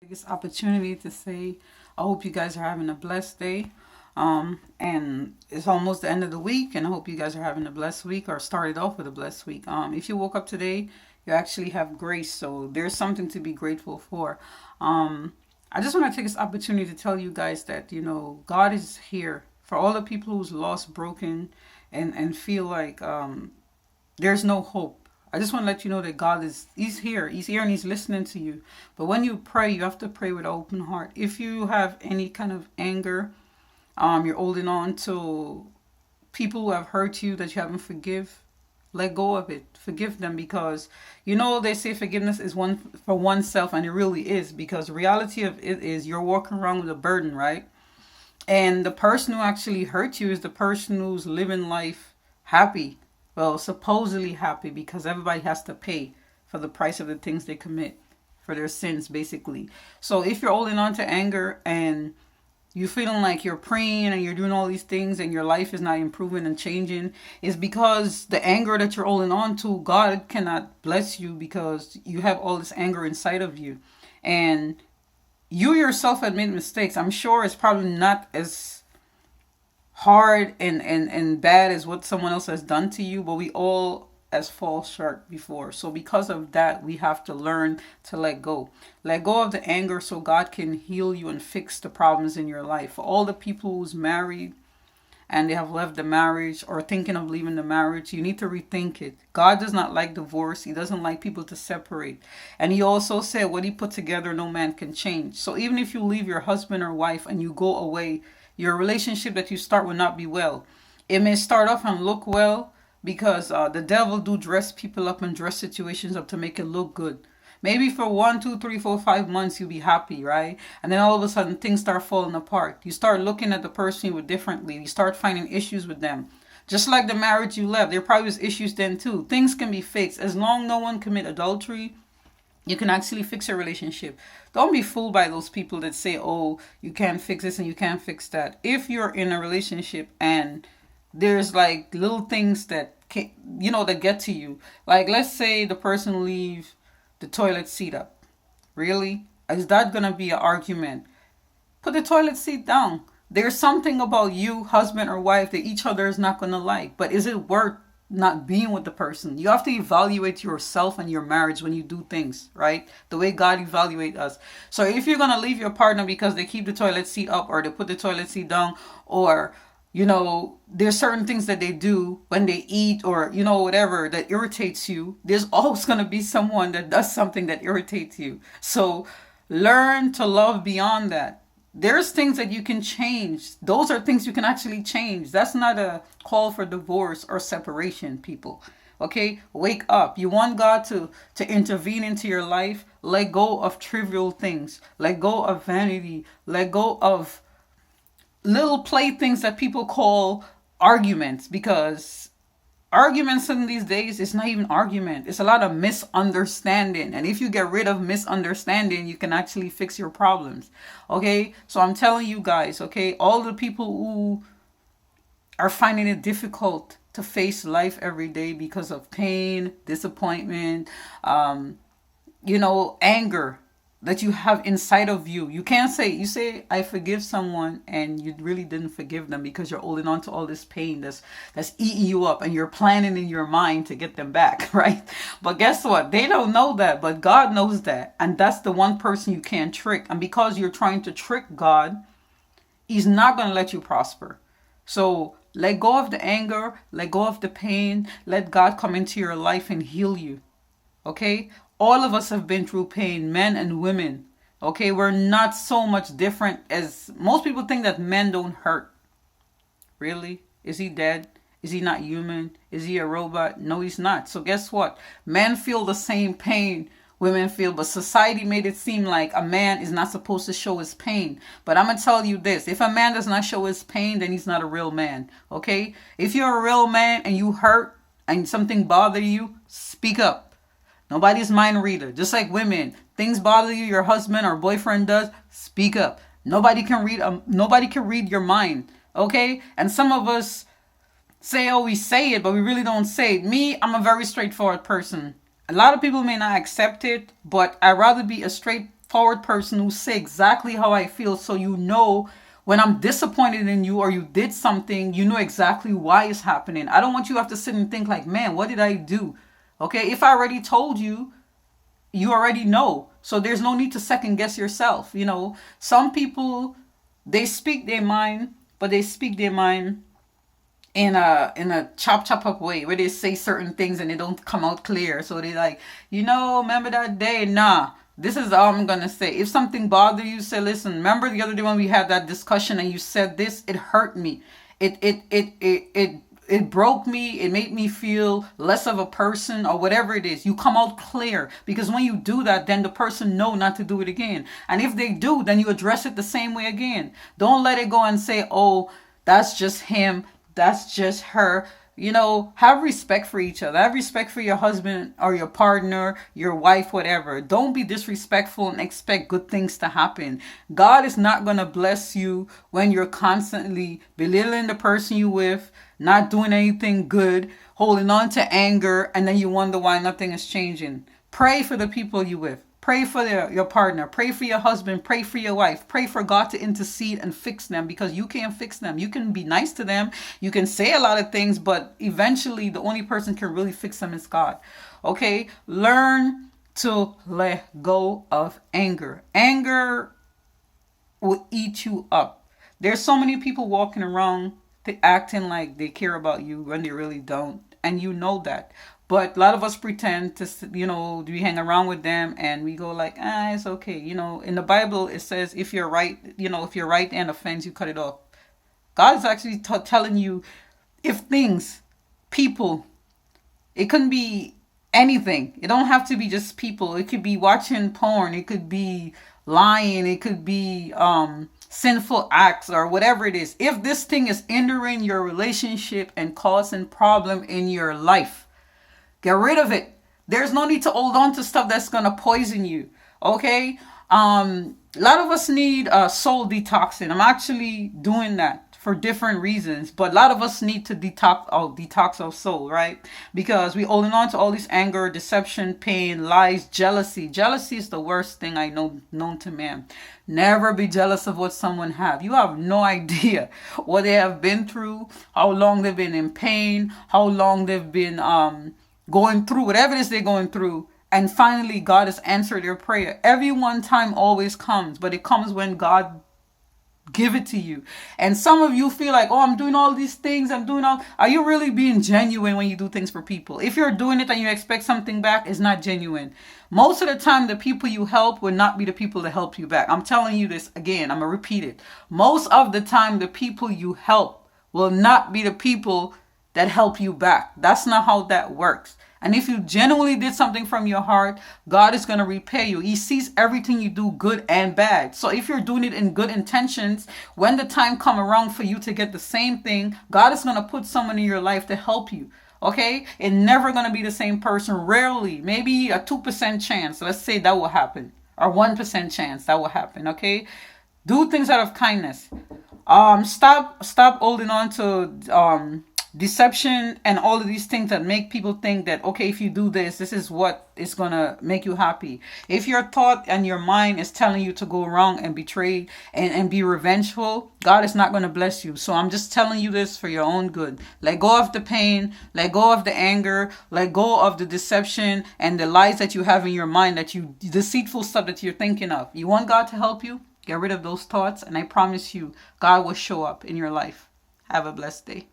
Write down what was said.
This opportunity to say I hope you guys are having a blessed day. And it's almost the end of the week, and I hope you guys are having a blessed week or started off with a blessed week. If you woke up today, you actually have grace, so there's something to be grateful for. I just want to take this opportunity to tell you guys that God is here for all the people who's lost, broken, and feel like there's no hope. I just want to let you know that He's here. He's here and He's listening to you. But when you pray, you have to pray with an open heart. If you have any kind of anger, you're holding on to people who have hurt you that you haven't forgive, let go of it. Forgive them, because they say forgiveness is one for oneself, and it really is, because the reality of it is you're walking around with a burden, right? And the person who actually hurt you is the person who's living life happy. Well, supposedly happy, because everybody has to pay for the price of the things they commit, for their sins, basically. So if you're holding on to anger and you feeling like you're praying and you're doing all these things and your life is not improving and changing, is because the anger that you're holding on to, God cannot bless you because you have all this anger inside of you. And you yourself admit mistakes. I'm sure it's probably not as hard and bad as what someone else has done to you, but we all as fall short before. So because of that, we have to learn to let go. Let go of the anger so God can heal you and fix the problems in your life. For all the people who's married and they have left the marriage or thinking of leaving the marriage, you need to rethink it. God does not like divorce. He doesn't like people to separate. And he also said what he put together, no man can change. So even if you leave your husband or wife and you go away, your relationship that you start will not be well. It may start off and look well, because the devil do dress people up and dress situations up to make it look good. Maybe for 1, 2, 3, 4, 5 months you'll be happy, right? And then all of a sudden things start falling apart. You start looking at the person you were differently. You start finding issues with them. Just like the marriage you left, there probably was issues then too. Things can be fixed. As long no one commit adultery, you can actually fix a relationship. Don't be fooled by those people that say, oh, you can't fix this and you can't fix that. If you're in a relationship and there's like little things that that get to you, like let's say the person leave the toilet seat up. Really? Is that gonna be an argument? Put the toilet seat down. There's something about you, husband or wife, that each other is not gonna like. But is it worth not being with the person? You have to evaluate yourself and your marriage when you do things, right? The way God evaluate us. So if you're gonna leave your partner because they keep the toilet seat up or they put the toilet seat down, or there's certain things that they do when they eat, or whatever that irritates you, there's always going to be someone that does something that irritates you. So learn to love beyond that. There's things that you can change. Those are things you can actually change. That's not a call for divorce or separation, people. Okay, wake up. You want God to intervene into your life? Let go of trivial things. Let go of vanity. Let go of little playthings that people call arguments, because arguments in these days, it's not even argument, it's a lot of misunderstanding. And if you get rid of misunderstanding, you can actually fix your problems. Okay, so I'm telling you guys, okay, all the people who are finding it difficult to face life every day because of pain, disappointment, anger that you have inside of you. You can't say, you say, I forgive someone, and you really didn't forgive them because you're holding on to all this pain that's eating you up, and you're planning in your mind to get them back, right? But guess what? They don't know that, but God knows that. And that's the one person you can't trick. And because you're trying to trick God, He's not going to let you prosper. So let go of the anger, let go of the pain, let God come into your life and heal you. Okay? All of us have been through pain, men and women. Okay? We're not so much different as most people think that men don't hurt. Really? Is he dead? Is he not human? Is he a robot? No, he's not. So guess what? Men feel the same pain women feel, but society made it seem like a man is not supposed to show his pain. But I'm going to tell you this. If a man does not show his pain, then he's not a real man. Okay? If you're a real man and you hurt and something bother you, speak up. Nobody's mind reader. Just like women, things bother you, your husband or boyfriend does, speak up. Nobody can read your mind. Okay? And some of us say, oh, we say it, but we really don't say it. Me, I'm a very straightforward person. A lot of people may not accept it, but I'd rather be a straight straightforward person who say exactly how I feel, so you know when I'm disappointed in you or you did something, you know exactly why it's happening. I don't want you to have to sit and think like, man, what did I do? Okay, if I already told you, you already know. So there's no need to second guess yourself. Some people, they speak their mind, but they speak their mind in a chop up way where they say certain things and they don't come out clear. So they like, remember that day? Nah. This is all I'm gonna say. If something bothers you, say, listen, remember the other day when we had that discussion and you said this, it hurt me. It broke me. It made me feel less of a person or whatever it is. You come out clear, because when you do that, then the person know not to do it again. And if they do, then you address it the same way again. Don't let it go and say, oh, that's just him, that's just her. Have respect for each other. Have respect for your husband or your partner, your wife, whatever. Don't be disrespectful and expect good things to happen. God is not going to bless you when you're constantly belittling the person you with, not doing anything good, holding on to anger, and then you wonder why nothing is changing. Pray for the people you with. Pray for your partner. Pray for your husband. Pray for your wife. Pray for God to intercede and fix them, because you can't fix them. You can be nice to them. You can say a lot of things, but eventually the only person can really fix them is God. Okay? Learn to let go of anger. Anger will eat you up. There's so many people walking around acting like they care about you when they really don't. And you know that. But a lot of us pretend to, we hang around with them and we go like, it's okay. In the Bible, it says if your right hand offends you, cut it off. God's actually telling you, if things, people, it couldn't be anything. It don't have to be just people. It could be watching porn. It could be lying. It could be sinful acts or whatever it is. If this thing is hindering your relationship and causing problem in your life, get rid of it. There's no need to hold on to stuff that's going to poison you. Okay? A lot of us need soul detoxing. I'm actually doing that for different reasons. But a lot of us need to detox our soul, right? Because we holding on to all this anger, deception, pain, lies, jealousy. Jealousy is the worst thing I know known to man. Never be jealous of what someone have. You have no idea what they have been through, how long they've been in pain, how long they've been going through whatever it is they're going through, and finally God has answered their prayer. Every one time always comes, but it comes when God give it to you. And some of you feel like, I'm doing all these things, are you really being genuine when you do things for people? If you're doing it and you expect something back, it's not genuine. Most of the time, the people you help will not be the people that help you back. I'm telling you this again, I'm gonna repeat it. Most of the time, the people you help will not be the people that help you back. That's not how that works. And if you genuinely did something from your heart, God is going to repay you. He sees everything you do, good and bad. So if you're doing it in good intentions, when the time come around for you to get the same thing, God is going to put someone in your life to help you. Okay? It's never going to be the same person. Rarely. Maybe a 2% chance. Let's say that will happen. Or 1% chance that will happen. Okay? Do things out of kindness. Stop holding on to deception and all of these things that make people think that, okay, if you do this is what is going to make you happy. If your thought and your mind is telling you to go wrong and betray and be revengeful, God is not going to bless you. So I'm just telling you this for your own good. Let go of the pain, let go of the anger, let go of the deception and the lies that you have in your mind, deceitful stuff that you're thinking of. You want God to help you? Get rid of those thoughts, and I promise you, God will show up in your life. Have a blessed day.